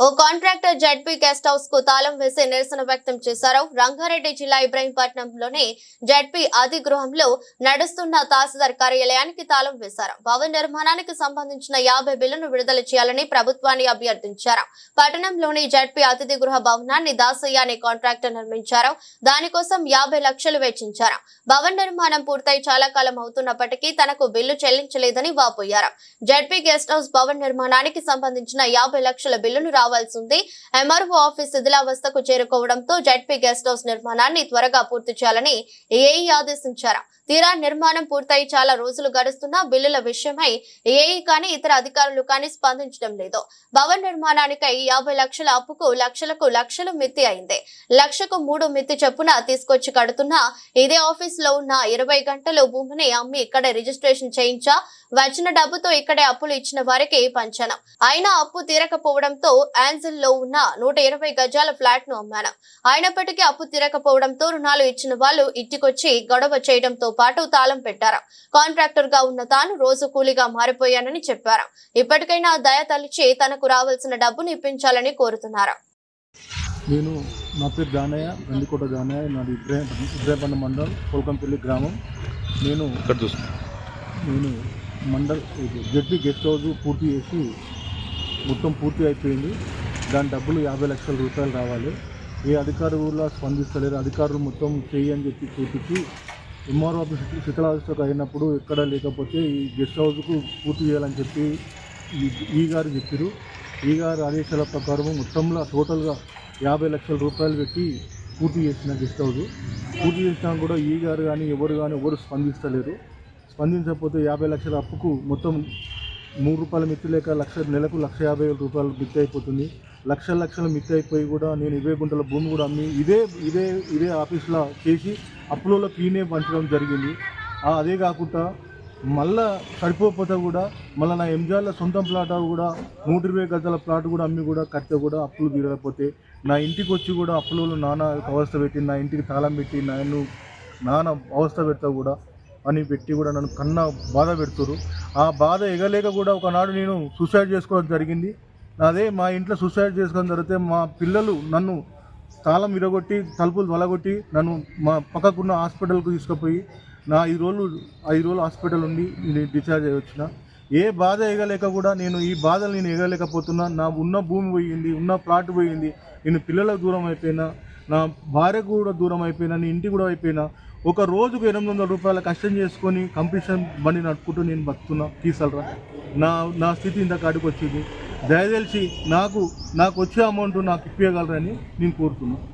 ఓ contractor ZP guest house కు తాళం వేసి నిరసన వ్యక్తం చేశారు. రంగారెడ్డి జిల్లా ఇబ్రహీంపట్నంలోని జడ్పీ అధిగృహంలో నడుస్తున్న తహసీల్దార్ కార్యాలయానికి తాళం వేశారు. భవన నిర్మాణానికి సంబంధించిన 50 బిల్లును విడుదల చేయాలని ప్రభుత్వాన్ని అభ్యర్థించారు. పట్టణంలోని జడ్పీ అతిథి గృహ భవనాన్ని దాసయ్య అనే కాంట్రాక్టర్ నిర్మించారు. దానికోసం 50 లక్షలు వెచ్చించారు. భవన నిర్మాణం పూర్తయి చాలా కాలం అవుతున్నప్పటికీ తనకు బిల్లు చెల్లించలేదని వాపోయారు. జడ్పీ గెస్ట్ హౌస్ భవన నిర్మాణానికి సంబంధించిన 50 లక్షల బిల్లును రావాల్సింది. ఎంఆర్ఓ ఆఫీస్ శిథిలావస్థకు చేరుకోవడంతో జడ్పీ గెస్ట్ హౌస్ నిర్మాణాన్ని త్వరగా పూర్తి చేయాలని ఏఈ ఆదేశించారు. తీరా నిర్మాణం పూర్తయి చాలా రోజులు గడుస్తున్నా బిల్లుల విషయమై ఏఈ కానీ ఇతర అధికారులు కానీ స్పందించడం లేదు. భవన నిర్మాణానికై 50 లక్షల అప్పుకు లక్షలు మిత్తి అయింది. లక్షకు 3 మిత్తి చొప్పున తీసుకొచ్చి కడుతున్నా ఇదే ఆఫీస్ లో ఉన్న 20 గంటలు భూమిని అమ్మి ఇక్కడే రిజిస్ట్రేషన్ చేయించా. వచ్చిన డబ్బుతో ఇక్కడే అప్పులు ఇచ్చిన వారికి పంచాను. అయినా అప్పు తీరకపోవడంతో ఆన్సిల్ లో ఉన్న 120 గజాల ఫ్లాట్ ను అమ్మాను. అయినప్పటికీ అప్పు తీరకపోవడంతో రుణాలు ఇచ్చిన వాళ్ళు ఇంటికొచ్చి గొడవ చేయడంతో పాటు తాళం పెట్టారు. కాంట్రాక్టర్ గా ఉన్న తాను రోజు కూలీగా మారిపోయానని చెప్పారు. ఇప్పటికైనా దయ తలిచి తనకు రావాల్సిన డబ్బును ఇప్పించాలని కోరుతున్నారు. నేను నా పేరు జానయ్య, గండికోట జానయ్య, నాది ఇబ్రహీంపట్నం మండల్ కోల్కంపల్లి గ్రామం. నేను మండల్ జడ్పీ గెస్ట్ హౌస్ పూర్తి చేసి మొత్తం పూర్తి అయిపోయింది. దాని డబ్బులు 50 లక్షల రూపాయలు రావాలి. ఏ అధికారులు స్పందిస్తలేరు. అధికారులు మొత్తం చేయి అని చెప్పి చూపించి ఎంఆర్ఓ ఆఫీస్ శిథిలావస్థకు అయినప్పుడు ఎక్కడ లేకపోతే ఈ గెస్ట్ హౌస్కు పూర్తి చేయాలని చెప్పి ఈ గారు చెప్పారు. ఈ గారు ఆదేశాల ప్రకారం మొత్తంలో టోటల్గా 50 లక్షల రూపాయలు పెట్టి పూర్తి చేసిన గెస్ట్ హౌస్ పూర్తి చేసినా కూడా ఈ గారు కానీ ఎవరు స్పందిస్తలేరు. స్పందించకపోతే 50 లక్షల అప్పుకు మొత్తం ₹3 మిత్తి లేక నెలకు 1,50,000 రూపాయలు మిత్తి అయిపోతుంది. లక్షల మిత్తి అయిపోయి కూడా నేను 20 గుంటల భూమి కూడా అమ్మి ఇదే ఆఫీస్లో చేసి అప్పులలో క్లీనే పంచడం జరిగింది. అదే కాకుండా మళ్ళా సరిపోతే కూడా మళ్ళీ నా ఎంజాయ్లో సొంతం ప్లాట్ కూడా 120 గజాల ప్లాట్ కూడా అమ్మి కూడా కడితే కూడా అప్పులు తీరకపోతే నా ఇంటికి వచ్చి కూడా అప్పులలో నాన్న అవస్థ పెట్టి నా ఇంటికి తాళం పెట్టి నాన్న అవస్థ పెడతా కూడా అని పెట్టి కూడా నన్ను కన్నా బాధ పెడుతురు. ఆ బాధ ఎగలేక కూడా ఒకనాడు నేను సూసైడ్ చేసుకోవడం జరిగింది. అదే మా ఇంట్లో సూసైడ్ చేసుకోవడం జరిగితే మా పిల్లలు నన్ను తాళం విరగొట్టి తలుపులు వలగొట్టి నన్ను మా పక్కకున్న హాస్పిటల్కు తీసుకుపోయి నా 5 రోజులు హాస్పిటల్ ఉండి నేను డిశ్చార్జ్ అయ్యి వచ్చిన. ఏ బాధ ఎగలేక కూడా ఈ బాధలు నేను ఎగలేకపోతున్నా. నా ఉన్న భూమి పోయింది, ఉన్న ప్లాట్ పోయింది, నేను పిల్లలకు దూరం అయిపోయినా, నా భార్యకు కూడా దూరం అయిపోయినా, నీ ఇంటికి కూడా అయిపోయినా. ఒక రోజుకు 800 రూపాయల కష్టం చేసుకొని కంపిటీషన్ బండి నడుపుకుంటూ నేను బతుకుతున్నా. తీసలరా నా స్థితి ఇంత కాడికి వచ్చింది. దయచేసి నాకు వచ్చే అమౌంట్ నాకు ఇప్పగలరని నేను కోరుతున్నాను.